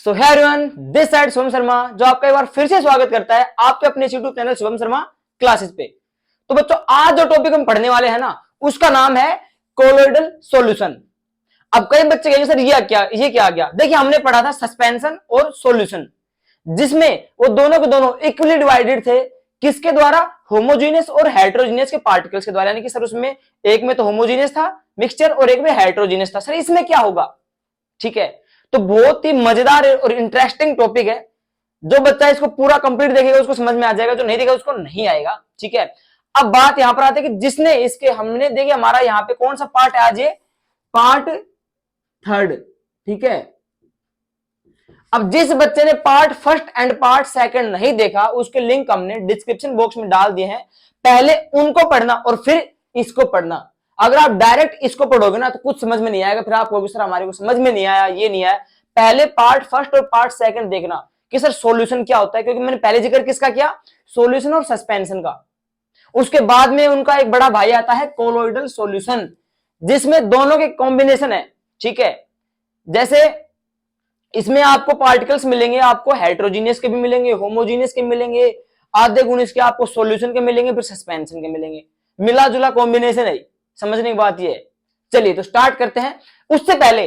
So hey everyone, this side Shubham Sharma जो आपका एक बार फिर से स्वागत करता है आपके अपने YouTube channel Shubham Sharma classes पे। तो बच्चों, आज जो टॉपिक हम पढ़ने वाले हैं ना, उसका नाम है कोलोइडल सॉल्यूशन। अब कई बच्चे कहेंगे सर ये क्या आ गया। देखिए, हमने पढ़ा था सस्पेंशन और सॉल्यूशन, जिसमें वो दोनों के दोनों इक्वली डिवाइडेड थे। किसके द्वारा? होमोजीनियस और हेट्रोजीनियस के पार्टिकल्स के द्वारा। यानी कि सर उसमें एक में तो होमोजीनियस था मिक्सचर और एक में हेट्रोजीनियस था। सर इसमें क्या होगा? ठीक है, तो बहुत ही मजेदार और इंटरेस्टिंग टॉपिक है। जो बच्चा इसको पूरा कंप्लीट देखेगा उसको समझ में आ जाएगा, जो नहीं देखेगा उसको नहीं आएगा। ठीक है, अब बात यहां पर आती है कि जिसने इसके हमने देखिए हमारा यहां पे कौन सा पार्ट है आज, ये पार्ट थर्ड। ठीक है, अब जिस बच्चे ने part first and part second नहीं देखा उसके लिंक हमने डिस्क्रिप्शन बॉक्स में डाल दिए हैं। पहले उनको पढ़ना और फिर इसको पढ़ना। अगर आप डायरेक्ट इसको पढ़ोगे ना तो कुछ समझ में नहीं आएगा, फिर आप कहोगे सर हमारे को समझ में नहीं आया, ये नहीं आया। पहले पार्ट फर्स्ट और पार्ट सेकंड देखना कि सर सॉल्यूशन क्या होता है, क्योंकि मैंने पहले जिक्र किसका किया? सॉल्यूशन और सस्पेंशन का। उसके बाद में उनका एक बड़ा भाई आता है कोलोइडल सॉल्यूशन, जिसमें दोनों के कॉम्बिनेशन है। ठीक है, जैसे इसमें आपको पार्टिकल्स मिलेंगे, आपको हेट्रोजीनियस के भी मिलेंगे, होमोजीनियस के मिलेंगे, आधे गुण इसके आपको सॉल्यूशन के मिलेंगे, फिर सस्पेंशन के मिलेंगे। मिला जुला कॉम्बिनेशन है, समझने की बात ये है। चलिए तो स्टार्ट करते हैं। उससे पहले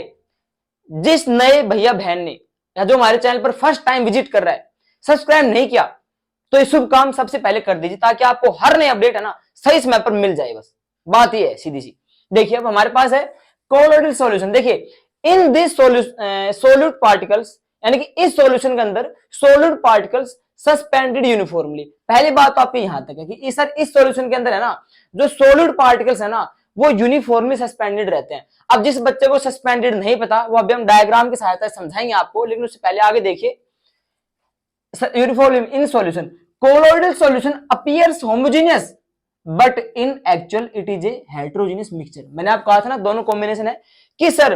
जिस नए भैया बहन ने या जो हमारे चैनल पर फर्स्ट टाइम विजिट कर रहा है, सब्सक्राइब नहीं किया तो ये शुभ काम सबसे पहले कर दीजिए, ताकि आपको हर नई अपडेट है ना सही समय पर मिल जाए। बस बात ये है सीधी सी। देखिए, अब हमारे पास है कोलोइडल सॉल्यूशन। देखिए, इन दिस सोल्यूट पार्टिकल्स, यानी कि इस सॉल्यूशन के अंदर सोल्यूट पार्टिकल्स सस्पेंडेड यूनिफॉर्मली। पहली बात तो आपकी यहां तक है कि इस सॉल्यूशन के अंदर है ना जो सोल्यूट पार्टिकल्स है ना वो यूनिफॉर्मली सस्पेंडेड रहते हैं। अब जिस बच्चे को सस्पेंडेड नहीं पता वो अभी हम डायग्राम की सहायता से समझाएंगे आपको, लेकिन उससे पहले आगे देखिए। Uniformly in solution, colloidal solution appears homogeneous but in actual it is a heterogeneous mixture. मैंने आपको कहा था ना दोनों कॉम्बिनेशन है कि सर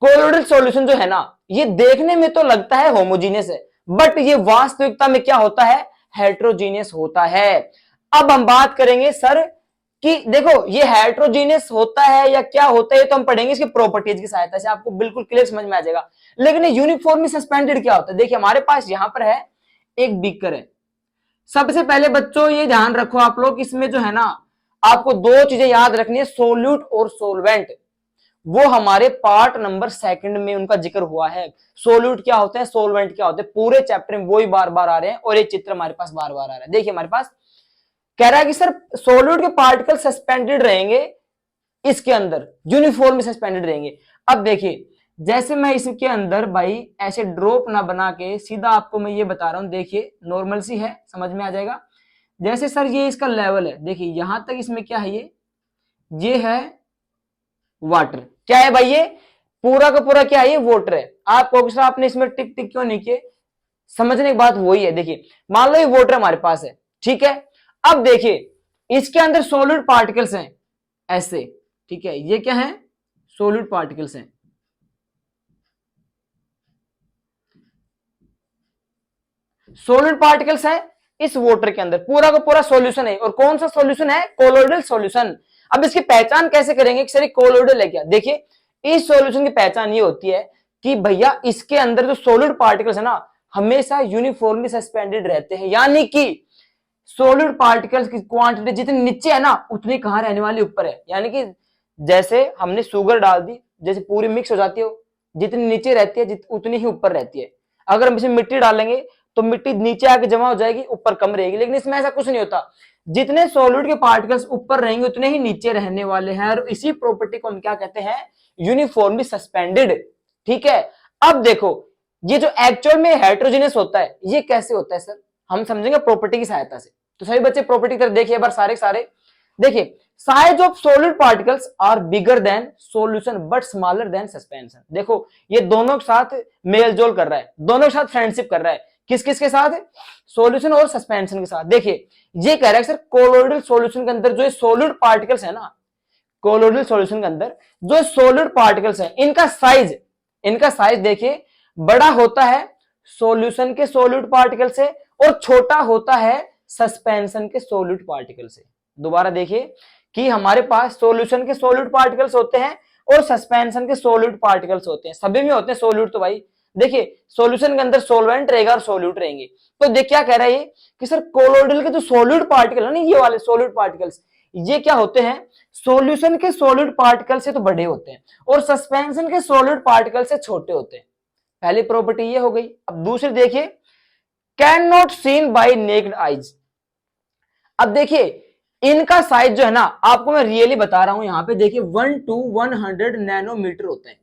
कोलोइडल सॉल्यूशन जो है ना ये देखने में तो लगता है होमोजीनियस है, बट ये वास्तविकता में क्या होता है? हेट्रोजीनियस होता है। अब हम बात करेंगे सर कि देखो ये हेट्रोजीनियस होता है या क्या होता है, तो हम पढ़ेंगे इसकी प्रॉपर्टीज की सहायता से, आपको बिल्कुल क्लियर समझ में आ जाएगा। लेकिन यूनिफॉर्मली सस्पेंडेड क्या होता है? देखिए, हमारे पास यहां पर है एक बीकर है। सबसे पहले बच्चों ये ध्यान रखो आप लोग, इसमें जो है ना आपको दो चीजें याद रखनी है, सोल्यूट और सोलवेंट। वो हमारे पार्ट नंबर सेकंड में उनका जिक्र हुआ है। सोल्यूट क्या होते हैं, सोलवेंट क्या होते हैं, पूरे चैप्टर में वही बार बार आ रहे हैं और ये चित्र हमारे पास बार बार आ रहा है। देखिए, हमारे पास कह रहा है कि सर सोल्यूट के पार्टिकल सस्पेंडेड रहेंगे इसके अंदर, यूनिफॉर्म सस्पेंडेड रहेंगे। अब देखिए, जैसे मैं इसके अंदर भाई ऐसे ड्रॉप ना बना के सीधा आपको मैं ये बता रहा हूं, देखिए नॉर्मल सी है, समझ में आ जाएगा। जैसे सर ये इसका लेवल है, देखिए यहां तक इसमें क्या है, ये है वाटर। क्या है भाई? ये पूरा का पूरा क्या है? ये वाटर है। आपको सर आपने इसमें टिक टिक क्यों नहीं किए, समझने की बात वही है। देखिए, मान लो ये वाटर हमारे पास है, ठीक है। अब देखिए इसके अंदर सॉलिड पार्टिकल्स हैं ऐसे, ठीक है। ये क्या है? सॉलिड पार्टिकल्स हैं। सॉलिड पार्टिकल्स है इस वाटर के अंदर, पूरा का पूरा सॉल्यूशन है। और कौन सा सॉल्यूशन है? Colloidal solution. अब इसकी पहचान कैसे करेंगे कि सर कोलोइडल है क्या? देखिए, इस सॉल्यूशन की पहचान ये होती है कि भैया इसके अंदर जो सॉलिड पार्टिकल्स है ना हमेशा यूनिफॉर्मली सस्पेंडेड रहते हैं। यानी कि सॉलिड पार्टिकल्स की क्वांटिटी जितनी नीचे है ना उतनी कहां रहने वाली? ऊपर है। यानी कि जैसे हमने शुगर डाल दी, जैसे पूरी मिक्स हो जाती है, जितनी नीचे रहती है उतनी ही ऊपर रहती है। अगर हम इसमें मिट्टी डालेंगे तो मिट्टी नीचे आके जमा हो जाएगी, ऊपर कम रहेगी। लेकिन इसमें ऐसा कुछ नहीं होता, जितने सॉलिड के पार्टिकल्स ऊपर रहेंगे उतने ही नीचे रहने वाले हैं। और इसी प्रॉपर्टी को हम क्या कहते हैं? Uniformly suspended. ठीक है, अब देखो ये जो एक्चुअल में हेट्रोजीनियस होता है ये कैसे होता है सर, हम समझेंगे प्रॉपर्टी की सहायता से। तो सभी बच्चे प्रॉपर्टी की तरफ देखिए बार सारे। देखिए, size of solid particles are bigger than solution but smaller than suspension. देखो ये दोनों के साथ मेल जोल कर रहा है, दोनों के साथ फ्रेंडशिप कर रहा है। किस किस के साथ? सॉल्यूशन और सस्पेंशन के साथ। देखिए ये कह रहा है सर कोलोइडल सॉल्यूशन के अंदर जो सॉलिड पार्टिकल्स है ना, कोलोइडल सॉल्यूशन के अंदर जो सॉलिड पार्टिकल्स है इनका साइज देखिए बड़ा होता है सॉल्यूशन के सॉलिड पार्टिकल से और छोटा होता है सस्पेंशन के सॉलिड पार्टिकल से। दोबारा देखिए कि हमारे पास सॉल्यूशन के सॉलिड पार्टिकल्स होते हैं और सस्पेंशन के सॉलिड पार्टिकल्स होते हैं। सभी में होते हैं सॉलिड तो भाई, देखिए सॉल्यूशन के अंदर सॉल्वेंट रहेगा और सॉल्यूट रहेंगे। तो देख क्या कह रहा है ये कि सर कोलोइडल के जो सॉल्यूट पार्टिकल है ना, ये वाले सॉल्यूट पार्टिकल्स, ये क्या होते हैं, सॉल्यूशन के सॉल्यूट पार्टिकल से तो बड़े होते हैं और सस्पेंशन के सॉल्यूट पार्टिकल से छोटे होते हैं। पहली प्रॉपर्टी ये हो गई। अब दूसरी देखिए, can not seen by naked eyes. अब देखिए इनका साइज जो है ना, आपको मैं रियली बता रहा हूं, यहां पे देखिए 1 to 100 नैनोमीटर होते हैं,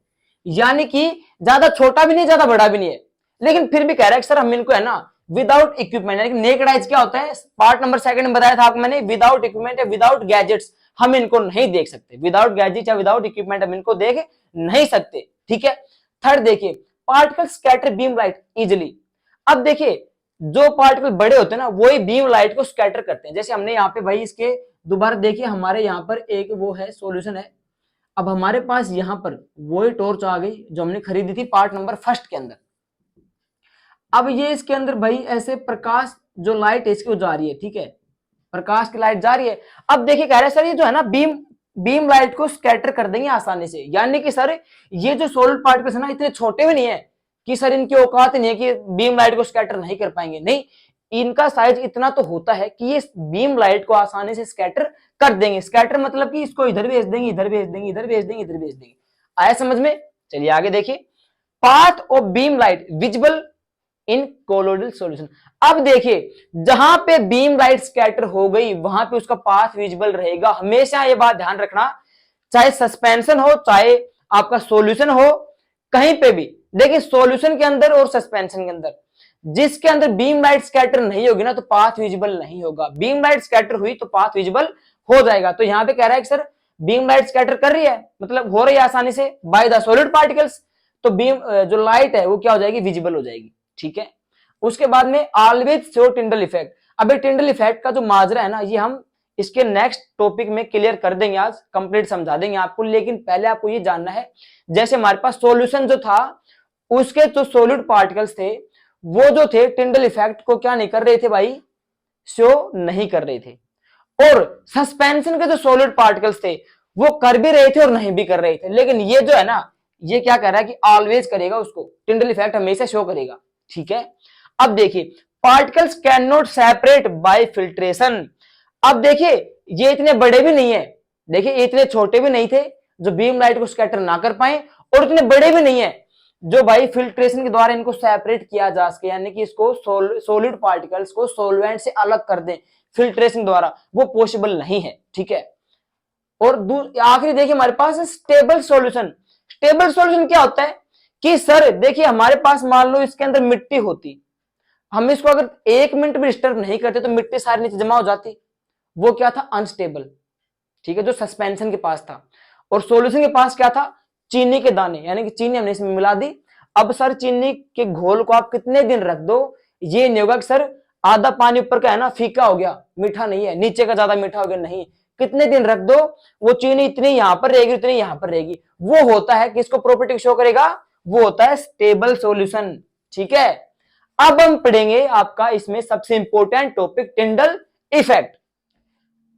यानी कि ज्यादा छोटा भी नहीं ज्यादा बड़ा भी नहीं है। लेकिन फिर भी कह रहा है कि सर हम इनको है ना विदाउट इक्विपमेंट, यानी कि नेकेड आइज क्या होता है, पार्ट नंबर 2 में बताया था आपको मैंने, विदाउट इक्विपमेंट या विदाउट गैजेट्स हम इनको नहीं देख सकते, विदाउट गैजेट या विदाउट इक्विपमेंट हम इनको देख नहीं सकते, ठीक है। थर्ड देखिए, particle scatter beam light easily. अब देखिए जो पार्टिकल बड़े होते हैं ना वही बीम लाइट को स्कैटर करते हैं। जैसे हमने यहाँ पे भाई इसके दोबारा देखिए, हमारे यहाँ पर एक वो है सॉल्यूशन है, अब हमारे पास यहाँ पर वही टॉर्च आ गई जो हमने खरीदी थी पार्ट नंबर 1 के अंदर। अब ये इसके अंदर भाई ऐसे प्रकाश जो लाइट है इसकी जा रही है, ठीक है, प्रकाश की लाइट जा रही है। अब देखिए कह रहे हैं सर ये जो है ना बीम लाइट को स्कैटर कर देंगे आसानी से, यानी कि सर ये जो सॉलिड पार्टिकल्स है ना इतने छोटे भी नहीं है कि सर इनकी औकात नहीं है कि बीम लाइट को स्कैटर नहीं कर पाएंगे, नहीं, इनका साइज इतना तो होता है कि ये बीम लाइट को आसानी से स्कैटर कर देंगे। स्कैटर मतलब कि इसको इधर भेज देंगे, इधर भेज देंगे, इधर भेज देंगे, इधर भेज देंगे। आया समझ में? चलिए आगे देखिए, path of beam light visible in colloidal solution. अब देखिए जहां पे बीम लाइट स्कैटर हो गई वहां पे उसका पाथ विजिबल रहेगा। हमेशा ये बात ध्यान रखना, चाहे सस्पेंशन हो चाहे आपका सॉल्यूशन हो, कहीं पे भी देखिए सॉल्यूशन के अंदर और सस्पेंशन के अंदर जिसके अंदर बीम लाइट स्कैटर नहीं होगी ना तो पाथ विजिबल नहीं होगा। बीम लाइट स्कैटर हुई तो पाथ विजिबल हो जाएगा। तो यहां पे कह रहा है कि सर बीम लाइट स्कैटर कर रही है, मतलब हो रही है आसानी से बाय द सॉलिड पार्टिकल्स, तो बीम जो लाइट है वो क्या हो जाएगी, विजिबल हो जाएगी, ठीक है। उसके बाद में ऑलवेज शो टिंडल इफेक्ट। अब टिंडल इफेक्ट का जो माजरा है ना ये हम इसके नेक्स्ट टॉपिक में क्लियर कर देंगे, आज कंप्लीट समझा देंगे आपको। लेकिन पहले आपको ये जानना है, जैसे हमारे पास सॉल्यूशन जो था उसके जो सॉलिड पार्टिकल्स थे वो जो थे टिंडल इफेक्ट को क्या नहीं कर रहे थे भाई, शो नहीं कर रहे थे। और सस्पेंशन के जो सॉलिड पार्टिकल्स थे वो कर भी रहे थे और नहीं भी कर रहे थे। लेकिन ये जो है ना ये क्या कर रहा है कि ऑलवेज करेगा, उसको टिंडल इफेक्ट हमेशा शो करेगा, ठीक है। अब देखिए particles can not separate by filtration. अब देखिए ये इतने बड़े भी नहीं है, देखिए ये इतने छोटे भी नहीं थे जो बीम लाइट को स्कैटर ना कर पाए और इतने बड़े भी नहीं है जो भाई फिल्ट्रेशन के द्वारा इनको सेपरेट किया जा सके, यानी कि इसको सॉलिड पार्टिकल्स को सॉल्वेंट से अलग कर दें फिल्ट्रेशन द्वारा, वो पॉसिबल नहीं है, ठीक है। और आखिरी देखिए हमारे पास स्टेबल सॉल्यूशन। स्टेबल सॉल्यूशन क्या होता है कि सर देखिए हमारे पास मान लो इसके अंदर मिट्टी होती, हम इसको अगर 1 मिनट भी डिस्टर्ब नहीं करते तो मिट्टी सारी नीचे जमा हो जाती, वो क्या था, अनस्टेबल, ठीक है, जो सस्पेंशन के पास था। और सॉल्यूशन के पास क्या था, चीनी के दाने, यानी कि चीनी हमने इसमें मिला दी। अब सर चीनी के घोल को आप कितने दिन रख दो, ये नहीं होगा कि सर आधा पानी ऊपर का है ना फीका हो गया, मीठा नहीं है, नीचे का ज्यादा मीठा हो गया, नहीं, कितने दिन रख दो वो चीनी इतनी यहां पर रहेगी, इतनी यहां पर रहेगी। वो होता है किसको प्रॉपर्टी शो करेगा, वो होता है स्टेबल सॉल्यूशन, ठीक है। अब हम पढ़ेंगे आपका इसमें सबसे इंपॉर्टेंट टॉपिक टिंडल इफेक्ट।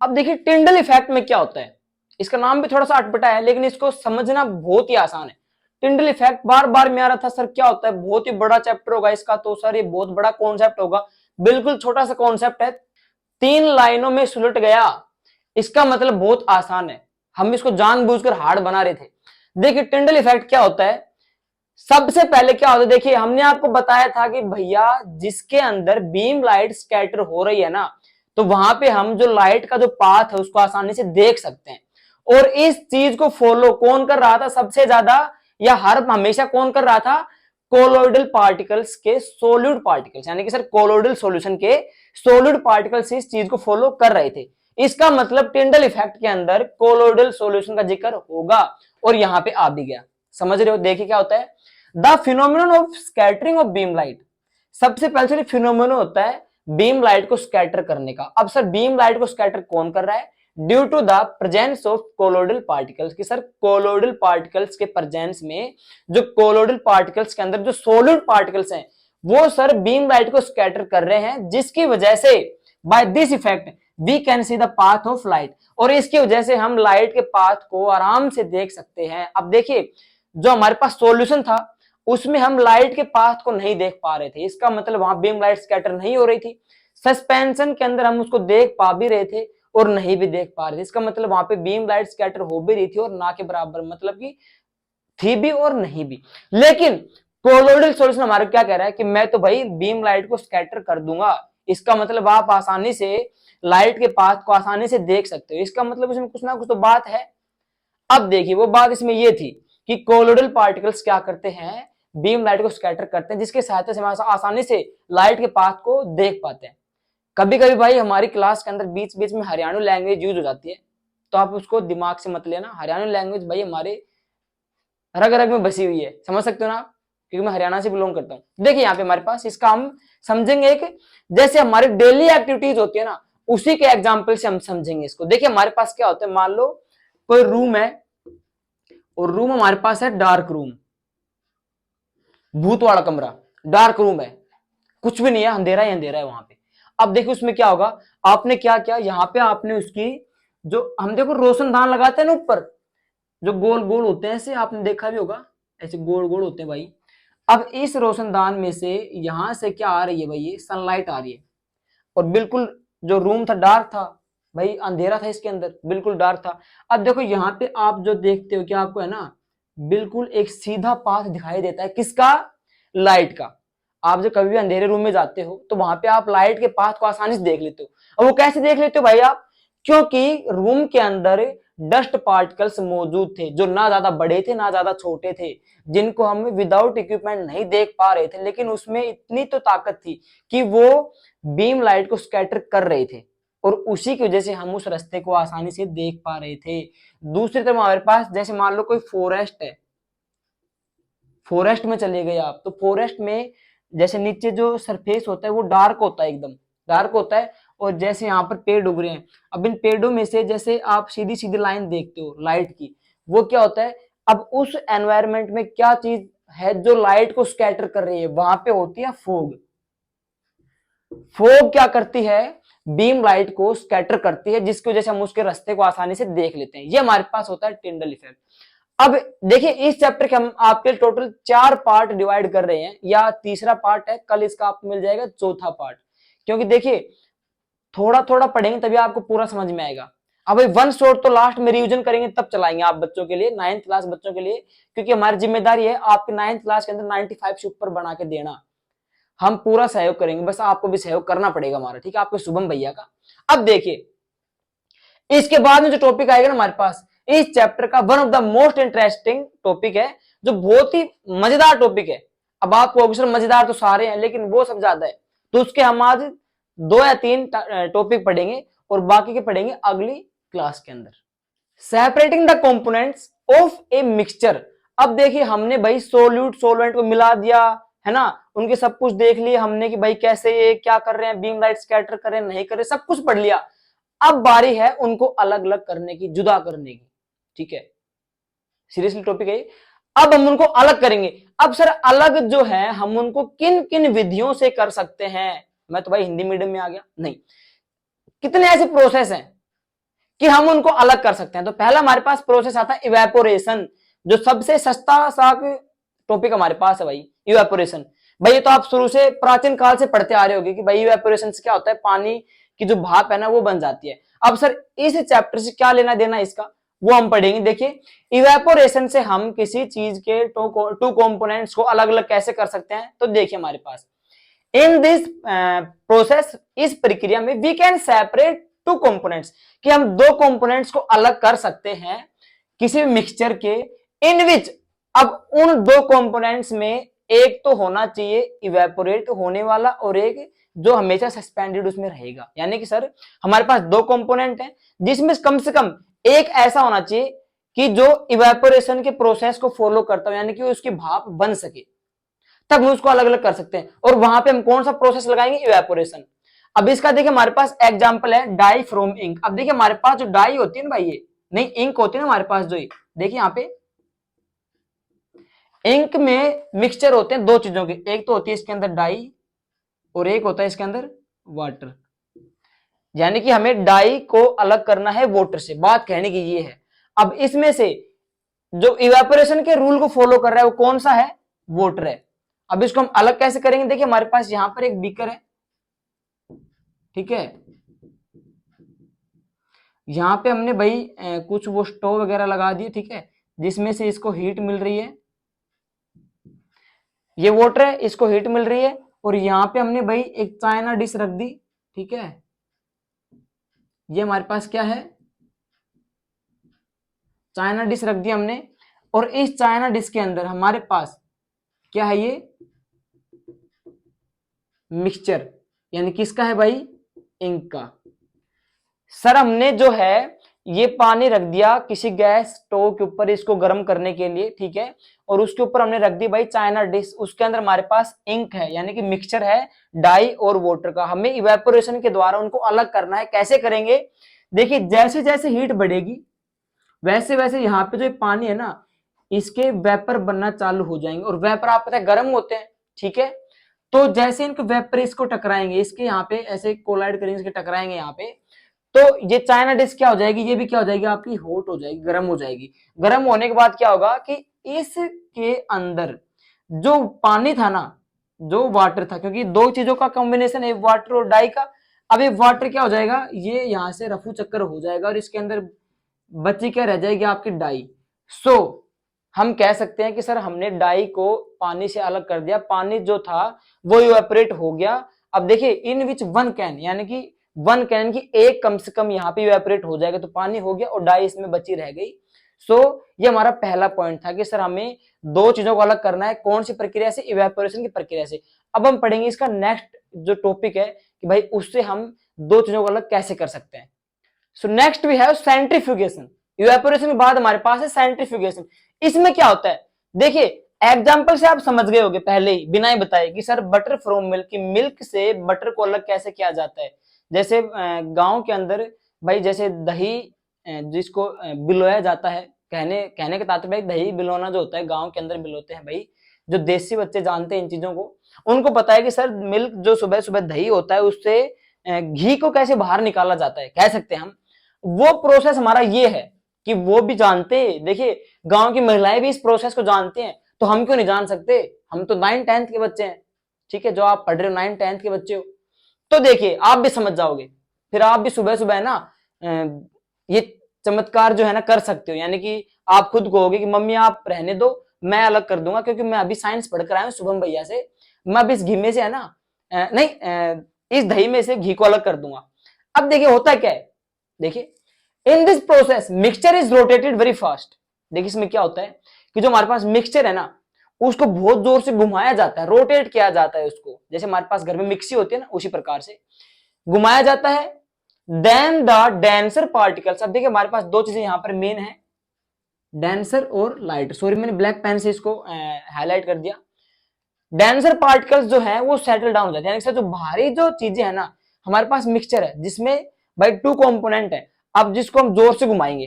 अब देखिए टिंडल इफेक्ट में क्या होता है, इसका नाम भी थोड़ा सा अटपटा है लेकिन इसको समझना बहुत ही आसान है। टिंडल इफेक्ट बार बार में आ रहा था सर क्या होता है, बहुत ही बड़ा चैप्टर होगा इसका, तो सर ये बहुत बड़ा कॉन्सेप्ट होगा, बिल्कुल छोटा सा कॉन्सेप्ट है, 3 लाइनों में सुलट गया, इसका मतलब बहुत आसान है, हम इसको जानबूझकर हार्ड बना रहे थे। देखिए टिंडल इफेक्ट क्या होता है, सबसे पहले क्या होता है, देखिए हमने आपको बताया था कि भैया जिसके अंदर बीम लाइट स्कैटर हो रही है ना तो वहां पे हम जो लाइट का जो पाथ है उसको आसानी से देख सकते हैं। और इस चीज को फॉलो कौन कर रहा था सबसे ज्यादा, या हर हमेशा कौन कर रहा था, कोलोइडल पार्टिकल्स के सोलिड पार्टिकल्स, यानी कि सर कोलोइडल सॉल्यूशन के सोलिड पार्टिकल्स इस चीज को फॉलो कर रहे थे। इसका मतलब टिंडल इफेक्ट के अंदर कोलोइडल सॉल्यूशन का जिक्र होगा और यहां पे आ भी गया, समझ रहे हो। देखिए क्या होता है, the phenomenon of scattering of beam light. सबसे पहले फिनोमिनन होता है बीम लाइट को स्कैटर करने का। अब सर बीम लाइट को स्कैटर कौन कर रहा है, due to the presence of colloidal particles, कि सर कोलोइडल पार्टिकल्स के प्रेजेंस में जो कोलोइडल पार्टिकल्स के अंदर जो सॉलिड पार्टिकल्स हैं वो सर बीम लाइट को स्कैटर कर रहे हैं, जिसकी वजह से by this effect we can see the path of light, और इसकी वजह से हम लाइट के पाथ को आराम से देख सकते हैं। अब देखिए जो हमारे पास सॉल्यूशन था उसमें हम लाइट के पाथ को नहीं देख पा रहे थे, इसका मतलब वहां बीम लाइट स्कैटर नहीं हो रही थी। सस्पेंशन के अंदर हम उसको देख पा भी रहे थे और नहीं भी देख पा रहे थे, इसका मतलब वहां पे बीम लाइट स्कैटर हो भी रही थी और ना के बराबर, मतलब कि थी भी और नहीं भी। लेकिन कोलोइडल सॉल्यूशन हमारा क्या कह रहा है कि मैं तो भाई बीम लाइट को स्कैटर कर दूंगा, इसका मतलब आप आसानी से लाइट के पाथ को आसानी से देख सकते हो, इसका मतलब इसमें कुछ ना कुछ तो बात है। अब देखिए वो बात इसमें ये थी कि कोलोइडल पार्टिकल्स क्या करते हैं, बीम लाइट को स्कैटर करते हैं, जिसकी सहायता से हम आसानी से लाइट के पाथ को देख पाते हैं। कभी कभी भाई हमारी क्लास के अंदर बीच बीच में हरियाणवी लैंग्वेज यूज हो जाती है, तो आप उसको दिमाग से मत लेना, हरियाणवी लैंग्वेज भाई हमारे रग रग में बसी हुई है, समझ सकते हो ना आप, क्योंकि मैं हरियाणा से बिलोंग करता हूं। देखिए यहाँ पे हमारे पास इसका हम समझेंगे एक, जैसे हमारी डेली एक्टिविटीज होती है ना, उसी के एग्जाम्पल से हम समझेंगे इसको। देखिए हमारे पास क्या होता है, मान लो कोई रूम है और रूम हमारे पास है डार्क रूम, भूत वाला कमरा, डार्क रूम है, कुछ भी नहीं है, अंधेरा ही अंधेरा है वहां पे। अब देखिए उसमें क्या होगा, आपने क्या किया, यहाँ पे आपने उसकी जो हम देखो रोशनदान लगाते हैं ना ऊपर, जो गोल गोल होते हैं, ऐसे आपने देखा भी होगा, ऐसे गोल गोल होते हैं भाई। अब इस रोशनदान में से यहां से क्या आ रही है भाई, ये सनलाइट आ रही है, और बिल्कुल जो रूम था डार्क था भाई, अंधेरा था इसके अंदर, बिल्कुल डार्क था। अब देखो यहाँ पे आप जो देखते हो कि आपको है ना बिल्कुल एक सीधा पाथ दिखाई देता है, किसका, लाइट का। आप जब कभी भी अंधेरे रूम में जाते हो तो वहां पे आप लाइट के पाथ को आसानी से देख लेते हो। और वो कैसे देख लेते हो भाई आप, क्योंकि रूम के अंदर डस्ट पार्टिकल्स मौजूद थे, जो ना ज्यादा बड़े थे ना ज्यादा छोटे थे, जिनको हम विदाउट इक्विपमेंट नहीं देख पा रहे थे, लेकिन उसमें इतनी तो ताकत थी कि वो बीम लाइट को स्कैटर कर रहे थे, और उसी की वजह से हम उस रास्ते को आसानी से देख पा रहे थे। दूसरी तरफ हमारे पास जैसे मान लो कोई फॉरेस्ट है, फॉरेस्ट में चले गए आप, तो फॉरेस्ट में जैसे नीचे जो सरफेस होता है वो डार्क होता है, एकदम डार्क होता है, और जैसे यहाँ पर पेड़ उग रहे हैं, अब इन पेड़ों में से जैसे आप सीधी सीधी लाइन देखते हो लाइट की, वो क्या होता है, अब उस एनवायरमेंट में क्या चीज है जो लाइट को स्कैटर कर रही है, वहां पे होती है फोग। फोग क्या करती है, बीम लाइट को स्कैटर करती है, जिसकी वजह से हम उसके रास्ते को आसानी से देख लेते हैं। ये हमारे पास होता है टिंडल इफेक्ट। अब देखिए इस चैप्टर के हम आपके टोटल 4 पार्ट डिवाइड कर रहे हैं, या तीसरा पार्ट है, कल इसका आपको मिल जाएगा चौथा पार्ट, क्योंकि देखिए थोड़ा थोड़ा पढ़ेंगे तभी आपको पूरा समझ में आएगा। अब भाई वन शॉट तो लास्ट में रिवीजन करेंगे तब चलाएंगे आप बच्चों के लिए, 9th क्लास बच्चों के लिए, क्योंकि हमारी जिम्मेदारी है आपके 9th क्लास के अंदर 95 से ऊपर बना के देना। हम पूरा सहयोग करेंगे, बस आपको भी सहयोग करना पड़ेगा हमारा, ठीक है, आपके शुभम भैया का। अब देखिए इसके बाद में जो टॉपिक आएगा ना हमारे पास, इस चैप्टर का one of the most interesting topic है, जो बहुत ही मजेदार टॉपिक है। अब आपको ऑब्वियसली मजेदार तो सारे हैं, लेकिन वो सब ज्यादा है, तो उसके हम आज 2 या 3 टॉपिक पढ़ेंगे, और बाकी के पढ़ेंगे अगली क्लास के अंदर। Separating the components of a mixture. अब देखिए हमने भाई सोल्यूट सोलवेंट को मिला दिया है ना, उनके सब कुछ देख लिया हमने कि भाई कैसे ये क्या कर रहे हैं, बीम लाइट स्कैटर कर रहे हैं नहीं कर रहे, सब कुछ पढ़ लिया। अब बारी है उनको अलग अलग करने की, जुदा करने की, ठीक है, सीरियसली टॉपिक है। अब हम उनको अलग करेंगे। अब सर अलग जो है हम उनको किन किन विधियों से कर सकते हैं, मैं तो भाई हिंदी मीडियम में आ गया, नहीं, कितने ऐसे प्रोसेस हैं कि हम उनको अलग कर सकते हैं। तो पहला हमारे पास प्रोसेस आता है इवेपोरेशन, जो सबसे सस्ता सा टॉपिक हमारे पास है भाई, इवेपोरेशन। भाई ये तो आप शुरू से प्राचीन काल से पढ़ते आ रहे होगे कि भाई इवेपोरेशन से क्या होता है, पानी की जो भाप है ना वो बन जाती है। अब सर इस चैप्टर से क्या लेना देना इसका, वो हम पढ़ेंगे। देखिए इवेपोरेशन से हम किसी चीज के टू कंपोनेंट्स को अलग अलग कैसे कर सकते हैं, तो देखिए हमारे पास इन दिस प्रोसेस, इस प्रक्रिया में we can separate two components, कि हम दो कंपोनेंट्स को अलग कर सकते हैं किसी भी मिक्सचर के, इन विच, अब उन दो कंपोनेंट्स में एक तो होना चाहिए इवेपोरेट होने वाला और एक जो हमेशा सस्पेंडेड उसमें रहेगा। यानी कि सर हमारे पास दो कंपोनेंट हैं जिसमें कम से कम एक ऐसा होना चाहिए कि जो इवेपोरेशन के प्रोसेस को फॉलो करता हो, यानी कि उसकी भाप बन सके, तब हम उसको अलग अलग कर सकते हैं। और वहां पे हम कौन सा प्रोसेस लगाएंगे, इवेपोरेशन। अब इसका देखिए हमारे पास एग्जांपल है डाई फ्रॉम इंक। अब देखिए हमारे पास जो डाई होती है ना भाई, ये नहीं इंक होती है ना हमारे पास, जो देखिए यहाँ पे इंक में मिक्सचर होते हैं दो चीजों के, एक तो होती है इसके अंदर डाई और एक होता है इसके अंदर वाटर। यानी कि हमें डाई को अलग करना है वाटर से, बात कहने की ये है। अब इसमें से जो इवेपोरेशन के रूल को फॉलो कर रहा है वो कौन सा है, वाटर है। अब इसको हम अलग कैसे करेंगे, देखिए हमारे पास यहां पर एक बीकर है, ठीक है, यहां पे हमने भाई कुछ वो स्टोव वगैरह लगा दिए, ठीक है, जिसमें से इसको हीट मिल रही है, ये वाटर है, इसको हीट मिल रही है, और यहां पे हमने भाई एक चाइना डिश रख दी, ठीक है, ये हमारे पास क्या है, चाइना डिश रख दी हमने, और इस चाइना डिश के अंदर हमारे पास क्या है, ये मिक्सचर, यानी किसका है भाई, इंक का। सर हमने जो है ये पानी रख दिया किसी गैस स्टोव के ऊपर इसको गर्म करने के लिए, ठीक है, और उसके ऊपर हमने रख दी भाई चाइना डिश, उसके अंदर हमारे पास इंक है, यानी कि मिक्सचर है डाई और वाटर का। हमें इवेपोरेशन के द्वारा उनको अलग करना है। कैसे करेंगे, देखिए जैसे जैसे हीट बढ़ेगी वैसे वैसे यहाँ पे जो पानी है ना, इसके वेपर बनना चालू हो जाएंगे, और वेपर आप पता है गर्म होते हैं, ठीक है, तो जैसे इनके वेपर इसको टकराएंगे, इसके यहाँ पे ऐसे कोलाइड करेंगे, इसके टकराएंगे यहाँ पे, तो ये चाइना डिश क्या हो जाएगी, ये भी क्या हो जाएगी आपकी, हॉट हो जाएगी, गर्म हो जाएगी। गर्म होने के बाद क्या होगा कि इसके अंदर जो पानी था ना, जो वाटर था, क्योंकि दो चीजों का कॉम्बिनेशन है, वाटर और डाई का, अब ये वाटर क्या हो जाएगा, ये यहां से रफू चक्कर हो जाएगा, और इसके अंदर बची क्या रह जाएगी आपकी डाई। सो हम कह सकते हैं कि सर हमने डाई को पानी से अलग कर दिया, पानी जो था वो इवेपोरेट हो गया। अब देखिए इन विच वन कैन, यानी कि वन कैन की एक कम से कम यहाँ पे इवेपोरेट हो जाएगा, तो पानी हो गया और डाई इसमें बची रह गई। सो ये हमारा पहला पॉइंट था कि सर हमें दो चीजों को अलग करना है, कौन सी प्रक्रिया से, इवेपोरेशन की प्रक्रिया से। अब हम पढ़ेंगे इसका नेक्स्ट जो टॉपिक है कि भाई उससे हम दो चीजों को अलग कैसे कर सकते हैं। So next we have centrifugation. Evaporation के बाद हमारे पास है सेंट्रीफ्यूगेशन। इसमें क्या होता है, देखिए एग्जांपल से आप समझ गए होंगे पहले ही बिना ही बताए कि सर बटर फ्रॉम मिल्क, की मिल्क से बटर को अलग कैसे किया जाता है। जैसे गांव के अंदर भाई जैसे दही जिसको बिलोया जाता है, कहने कहने के तात्पर्य दही बिलोना जो होता है गांव के अंदर बिलोते हैं भाई, जो देसी बच्चे जानते हैं इन चीजों को, उनको पता है कि सर मिल्क जो सुबह सुबह दही होता है उससे घी को कैसे बाहर निकाला जाता है, कह सकते हैं हम। वो प्रोसेस हमारा ये है कि वो भी जानते हैं, देखिए गांव की महिलाएं भी इस प्रोसेस को जानते हैं, तो हम क्यों नहीं जान सकते, हम तो 9th-10th के बच्चे हैं, ठीक है, जो आप पढ़ रहे हो 9th-10th के बच्चे हो, तो देखिए आप भी समझ जाओगे, फिर आप भी सुबह सुबह ना ये चमत्कार जो है ना कर सकते हो, यानी कि आप खुद कहोगे कि मम्मी आप रहने दो, मैं अलग कर दूंगा, क्योंकि मैं अभी साइंस पढ़कर आया हूं शुभम भैया से, मैं अभी इस घी में से है ना नहीं इस दही में से घी को अलग कर दूंगा। अब देखिए होता क्या है, देखिए in this process mixture is rotated very fast. देखिए इसमें क्या होता है कि जो हमारे पास मिक्सचर है ना, उसको बहुत जोर से घुमाया जाता है, रोटेट किया जाता है उसको, जैसे हमारे पास घर में मिक्सी होती है ना, उसी प्रकार से घुमाया जाता है। देन द डेंसर पार्टिकल्स, अब देखिए हमारे पास दो चीजें यहां पर मेन है, डेंसर और लाइट, सॉरी मैंने ब्लैक पेन से इसको हाईलाइट कर दिया। डेंसर पार्टिकल्स जो है वो सेटल डाउन हो जाते हैं, यानी जो भारी जो चीजें है ना, हमारे पास मिक्सचर है जिसमें भाई 2 कंपोनेंट है, अब जिसको हम जोर से घुमाएंगे,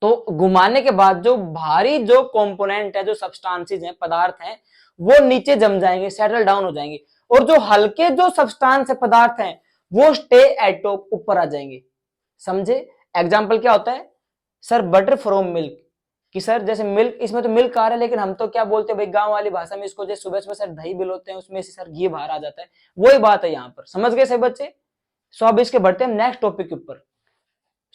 तो घुमाने के बाद जो भारी जो कंपोनेंट है, जो सब्सटेंसेस हैं, पदार्थ हैं, वो नीचे जम जाएंगे, सेटल डाउन हो जाएंगे, और जो हल्के जो सब्सटेंस है, पदार्थ हैं, वो स्टे एट टॉप, ऊपर आ जाएंगे। समझे, एग्जांपल क्या होता है, सर बटर फ्रॉम मिल्क, कि सर जैसे मिल्क, इसमें तो मिल्क आ रहा है, लेकिन हम तो क्या बोलते हैं भाई गांव वाली भाषा में इसको, जैसे सुबह सुबह सर दही बिलोते हैं, उसमें से सर घी बाहर आ जाता है, वही बात है यहाँ पर, समझ गए सही बच्चे। सो अब इसके बढ़ते हैं नेक्स्ट टॉपिक के ऊपर।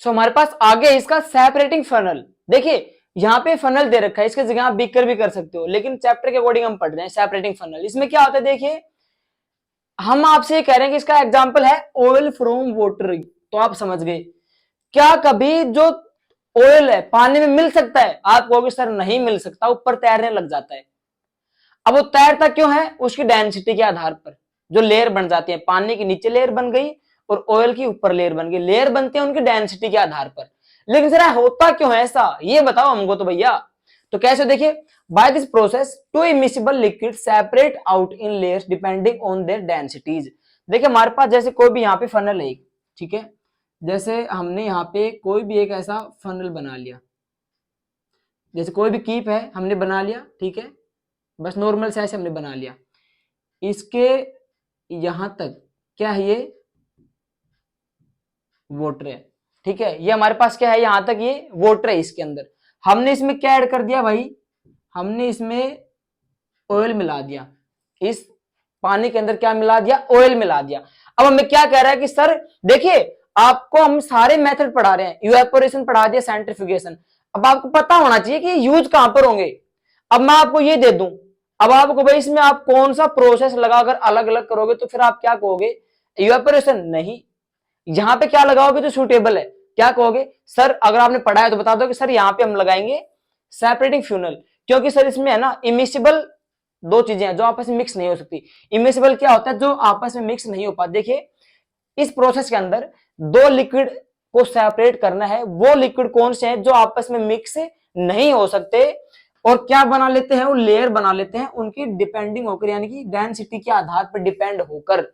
सो हमारे पास आगे इसका सेपरेटिंग फनल, देखिए यहाँ पे फनल दे रखा है, इसके जगह आप बीकर भी कर सकते हो, लेकिन चैप्टर के अकॉर्डिंग हम पढ़ रहे हैं सेपरेटिंग फनल। इसमें क्या होता है, देखिए हम आपसे कह रहे हैं कि इसका एग्जांपल है ऑयल फ्रॉम वाटर, तो आप समझ गए, क्या कभी जो ऑयल है पानी में मिल सकता है, आप कहोगे सर नहीं मिल सकता, ऊपर तैरने लग जाता है। अब वो तैरता क्यों है, उसकी डेंसिटी के आधार पर जो लेयर बन जाती है, पानी की नीचे लेयर बन गई और ऑयल की ऊपर लेयर बन गई, लेयर बनते हैं उनकी डेंसिटी के आधार पर। लेकिन सर होता क्यों है ऐसा, ये बताओ हमको तो भैया। तो कैसे, देखिए by this process two immiscible liquid separate out in layers depending on their densities. देखिए हमारे पास जैसे कोई भी यहाँ पे फनल है, ठीक है, जैसे हमने यहाँ पे कोई भी एक ऐसा फनल बना लिया, जैसे कोई भी कीप है हमने बना लिया, ठीक है, बस नॉर्मल से ऐसे हमने बना लिया, इसके यहां तक क्या है, ये वोटर है, ठीक है, ये हमारे पास क्या है, यहां तक ये वोटर है, इसके अंदर हमने इसमें क्या ऐड कर दिया भाई, हमने इसमें ऑयल मिला दिया, इस पानी के अंदर क्या मिला दिया, ऑयल मिला दिया। अब हमें क्या कह रहा है कि सर देखिए आपको हम सारे मेथड पढ़ा रहे हैं, इवेपोरेशन पढ़ा दिया, सेंट्रीफ्यूगेशन, अब आपको पता होना चाहिए कि यूज कहां पर होंगे। अब मैं आपको ये दे दूं, अब आपको भाई इसमें आप कौन सा प्रोसेस लगाकर अलग अलग करोगे तो फिर आप क्या कहोगे, इवेपोरेशन नहीं, यहां पे क्या लगाओगे तो सूटेबल है, क्या कहोगे सर, अगर आपने पढ़ा है तो बता दो कि सर यहां पे हम लगाएंगे सेपरेटिंग फ्यूनल, क्योंकि सर इसमें है ना इमिसिबल दो चीजें हैं जो आपस में मिक्स नहीं हो सकती। इमिसिबल क्या होता है, जो आपस में मिक्स नहीं हो पाते। देखिए इस प्रोसेस के अंदर दो लिक्विड को सेपरेट करना है, वो लिक्विड कौन से हैं जो आपस में मिक्स नहीं हो सकते, और क्या बना लेते हैं, वो लेयर बना लेते हैं उनकी डिपेंडिंग होकर, यानी कि डेंसिटी के आधार पर डिपेंड होकर।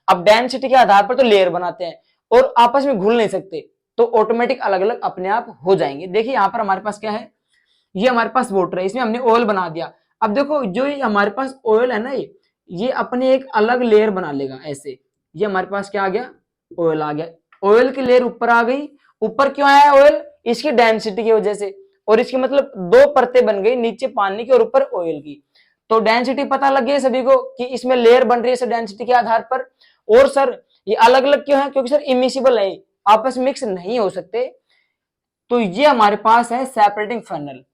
अब डेंसिटी के आधार पर तो लेयर बनाते हैं और आपस में घुल नहीं सकते, तो ऑटोमेटिक अलग अलग अपने आप हो जाएंगे। देखिए यहां पर हमारे पास क्या है, ये हमारे पास वाटर है, इसमें हमने ऑयल बना दिया। अब देखो जो ये हमारे पास ऑयल है ना, ये अपने एक अलग लेयर बना लेगा ऐसे, ये हमारे पास क्या आ गया, ऑयल आ गया, ऑयल की लेयर ऊपर आ गई। ऊपर क्यों आया ऑयल, इसकी डेंसिटी की वजह से, और इसकी मतलब दो परतें बन गई, नीचे पानी की और ऊपर ऑयल की। तो डेंसिटी पता लग गई सभी को कि इसमें लेयर बन रही है डेंसिटी के आधार पर। और सर ये अलग अलग क्यों है, क्योंकि सर इमिसिबल है, आपस में मिक्स नहीं हो सकते। तो ये हमारे पास है सेपरेटिंग फनल।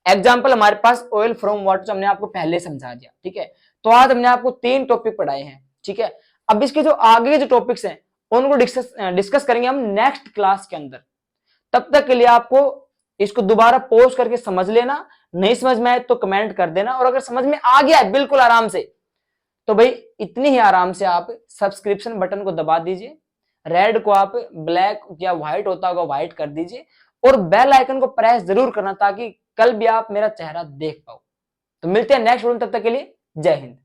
एग्जाम्पल हमारे पास ऑयल फ्रॉम वाटर, हमने आपको पहले समझा दिया, ठीक है। तो आज हमने आपको 3 टॉपिक पढ़ाए हैं, ठीक है। अब इसके जो आगे जो टॉपिक्स हैं उनको डिस्कस करेंगे हम नेक्स्ट क्लास के अंदर। तब तक के लिए आपको इसको दोबारा पॉज करके समझ लेना, नहीं समझ में आए तो कमेंट कर देना, और अगर समझ में आ गया है बिल्कुल आराम से, तो भाई इतनी ही आराम से आप सब्सक्रिप्शन बटन को दबा दीजिए, रेड को आप ब्लैक या व्हाइट होता होगा व्हाइट कर दीजिए, और बेल आइकन को प्रेस जरूर करना ताकि कल भी आप मेरा चेहरा देख पाओ। तो मिलते हैं नेक्स्ट वीडियो, तब तक के लिए जय हिंद।